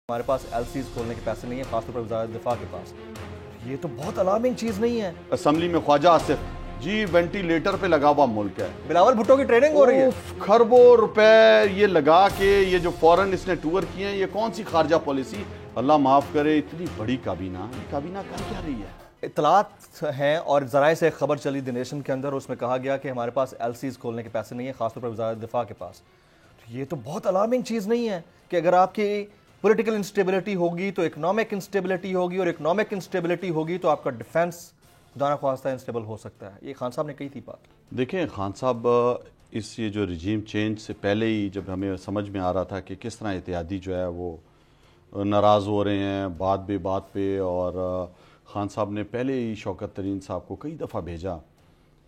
ہمارے پاس LCs کھولنے کے پیسے نہیں ہیں، خاص طور پر وزارت دفاع کے پاس. یہ تو بہت الارمنگ چیز نہیں ہے. اسمبلی میں خواجہ آصف جی وینٹیلیٹر پہ لگا ہوا ملک ہے. بلاول بھٹو کی ٹریننگ ہو رہی ہے. خربوں روپے یہ لگا کے یہ جو فورن اس نے ٹور کیے ہیں، یہ کون سی خارجہ پالیسی؟ اللہ معاف کرے، اتنی بڑی کابینہ، یہ کابینہ کر کیا رہی ہے؟ اطلاعات ہیں اور ذرائع سے خبر چلی دی نیشن کے اندر، اس میں کہا گیا کہ ہمارے پاس LCs کھولنے کے پیسے نہیں ہیں، خاص طور پر وزارت دفاع کے پاس. یہ تو بہت الارمنگ چیز نہیں ہے کہ اگر آپ کی پولیٹیکل انسٹیبلٹی ہوگی تو اکنامک انسٹیبلٹی ہوگی، اور اکنامک انسٹیبلٹی ہوگی تو آپ کا ڈیفنس خدا نخواستہ انسٹیبل ہو سکتا ہے. یہ خان صاحب نے کہی تھی بات. دیکھیں خان صاحب، اس یہ جو رجیم چینج سے پہلے ہی جب ہمیں سمجھ میں آ رہا تھا کہ کس طرح اتحادی جو ہے وہ ناراض ہو رہے ہیں بات بے بات پہ، اور خان صاحب نے پہلے ہی شوکت ترین صاحب کو کئی دفعہ بھیجا،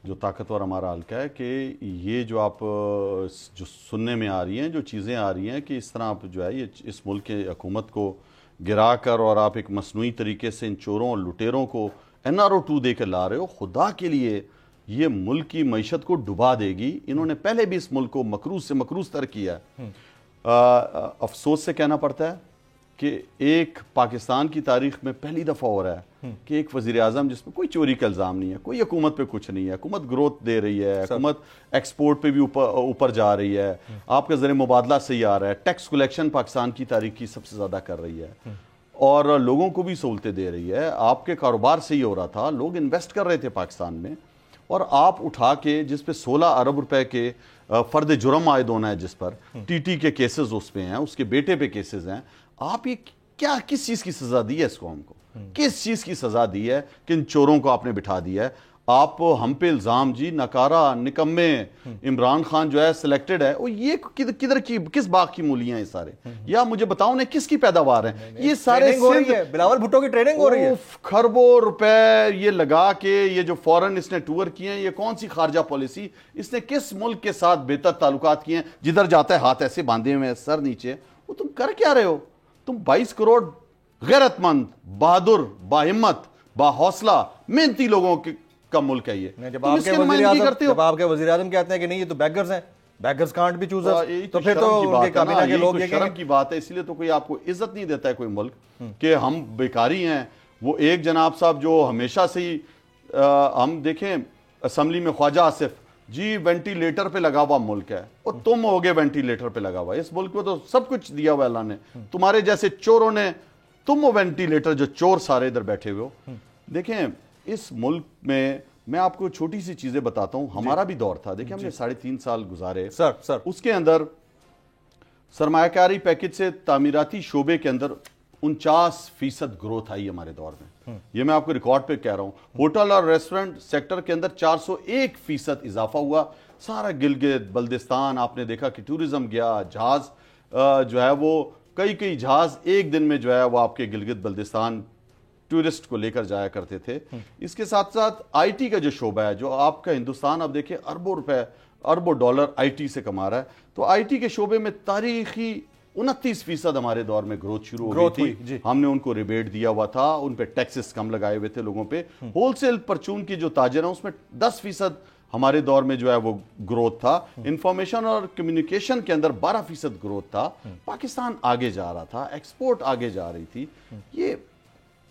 جو طاقتور ہمارا حلقہ ہے، کہ یہ جو آپ جو سننے میں آ رہی ہیں، جو چیزیں آ رہی ہیں کہ اس طرح آپ جو ہے یہ اس ملک کے حکومت کو گرا کر اور آپ ایک مصنوعی طریقے سے ان چوروں اور لٹیروں کو NRO 2 دے کے لا رہے ہو، خدا کے لیے یہ ملک کی معیشت کو ڈبا دے گی. انہوں نے پہلے بھی اس ملک کو مکروز سے مکروز تر کیا ہے. افسوس سے کہنا پڑتا ہے کہ ایک پاکستان کی تاریخ میں پہلی دفعہ ہو رہا ہے کہ ایک وزیر اعظم جس میں کوئی چوری کا الزام نہیں ہے، کوئی حکومت پہ کچھ نہیں ہے، حکومت گروتھ دے رہی ہے، حکومت ایکسپورٹ پہ بھی اوپر جا رہی ہے، آپ کا زر مبادلہ صحیح آ رہا ہے، ٹیکس کلیکشن پاکستان کی تاریخ کی سب سے زیادہ کر رہی ہے، اور لوگوں کو بھی سہولتیں دے رہی ہے. آپ کے کاروبار صحیح ہو رہا تھا، لوگ انویسٹ کر رہے تھے پاکستان میں، اور آپ اٹھا کے جس پہ 16 ارب روپے کے فرد جرم عائد ہونا ہے، جس پر TT کے کیسز اس پہ ہیں، اس کے بیٹے پہ کیسز ہیں، آپ یہ کیا کس چیز کی سزا دی ہے اس قوم کو؟ کس چیز کی سزا دی ہے کہ ان چوروں کو آپ نے بٹھا دیا ہے؟ آپ ہم پہ الزام جی نکارہ نکمے عمران خان جو ہے سلیکٹڈ ہے، وہ یہ کدھر کی کس باغ کی مولیاں ہیں سارے؟ یا مجھے بتاؤ نے کس کی پیداوار ہیں یہ سارے؟ بلاول بھٹو کی ٹریننگ ہو رہی ہے. خربوں روپے یہ لگا کے یہ جو فورن اس نے ٹور کیے ہیں، یہ کون سی خارجہ پالیسی؟ اس نے کس ملک کے ساتھ بہتر تعلقات کیے ہیں؟ جدھر جاتا ہے ہاتھ ایسے باندھے ہوئے سر نیچے. وہ تم کر کیا رہے ہو؟ تم 22 کروڑ غیرت مند، بہادر، باہمت، باحوصلہ، محنتی لوگوں کا ملک ہے یہ. جب آپ کے وزیر اعظم کہتے ہیں کہ نہیں یہ تو بیگرز ہیں، بیگرز کانٹ بھی چوز، تو پھر تو ان کے کابینہ کے لوگ یہ شرم کی بات ہے. اس لیے تو کوئی آپ کو عزت نہیں دیتا ہے کوئی ملک کہ ہم بیکاری ہیں. وہ ایک جناب صاحب جو ہمیشہ سے ہی ہم دیکھیں اسمبلی میں خواجہ آصف جی وینٹیلیٹر پہ لگا ہوا ملک ہے، اور تم ہوگے وینٹیلیٹر پہ لگا ہوا. اس ملک کو تو سب کچھ دیا ہوا اللہ نے، تمہارے جیسے چوروں نے، تم ہو وینٹیلیٹر جو چور سارے ادھر بیٹھے ہوئے ہو. دیکھیں اس ملک میں آپ کو چھوٹی سی چیزیں بتاتا ہوں. ہمارا بھی دور تھا، دیکھیں ہم نے 3.5 سال گزارے سر، اس کے اندر سرمایہ کاری پیکج سے تعمیراتی شعبے کے اندر 49% گروتھ آئی ہمارے دور میں. یہ میں آپ کو ریکارڈ پہ کہہ رہا ہوں. ہوٹل اور ریسٹورنٹ سیکٹر کے اندر 401% اضافہ ہوا. سارا گلگت بلتستان آپ نے دیکھا کہ ٹورزم گیا، جہاز جو ہے وہ کئی جہاز ایک دن میں جو ہے وہ آپ کے گلگت بلتستان ٹورسٹ کو لے کر جایا کرتے تھے. اس کے ساتھ ساتھ IT کا جو شعبہ ہے، جو آپ کا ہندوستان اب دیکھیں اربوں روپے اربوں ڈالر IT سے کما رہا ہے، تو IT کے شعبے میں تاریخی 29% ہمارے دور میں گروتھ شروع ہو گئی تھی. ہم نے ان کو ریبیٹ دیا ہوا تھا، ان پہ ٹیکسز کم لگائے ہوئے تھے لوگوں پہ. ہول سیل پرچون کی جو تاجر ہیں اس میں 10% ہمارے دور میں جو ہے وہ گروتھ تھا. انفارمیشن اور کمیونیکیشن کے اندر 12% گروتھ تھا. پاکستان آگے جا رہا تھا، ایکسپورٹ آگے جا رہی تھی. یہ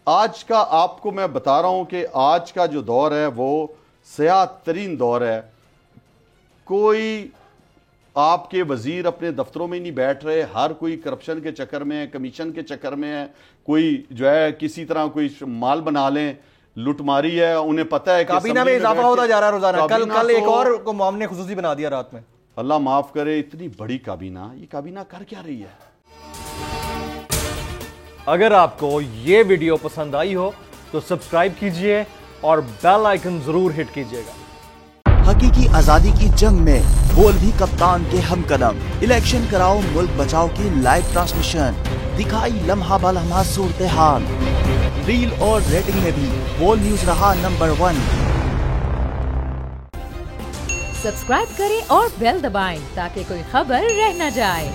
آج کا آپ کو میں بتا رہا ہوں کہ آج کا جو دور ہے وہ سیاہ ترین دور ہے. کوئی آپ کے وزیر اپنے دفتروں میں نہیں بیٹھ رہے، ہر کوئی کرپشن کے چکر میں ہے، کمیشن کے چکر میں ہے. کوئی جو ہے کسی طرح کوئی مال بنا لیں، لٹ ماری ہے. انہیں پتہ ہے کہ کابینہ میں اضافہ ہوتا جا رہا ہے روزانہ. کل ایک اور کو معاملے خصوصی بنا دیا رات میں. اللہ معاف کرے، اتنی بڑی کابینہ، یہ کابینہ کر کیا رہی ہے؟ اگر آپ کو یہ ویڈیو پسند آئی ہو تو سبسکرائب کیجئے اور بیل آئیکن ضرور ہٹ کیجئے گا. حقیقی آزادی کی جنگ میں بول بھی کپتان کے ہم قدم. الیکشن کراؤ ملک بچاؤ کی لائیو ٹرانسمیشن، دکھائی لمحہ بلمحہ صورتحال. ریل اور ریٹنگ میں بھی بول نیوز رہا نمبر 1. سبسکرائب کریں اور بیل دبائیں تاکہ کوئی خبر رہ نہ جائے.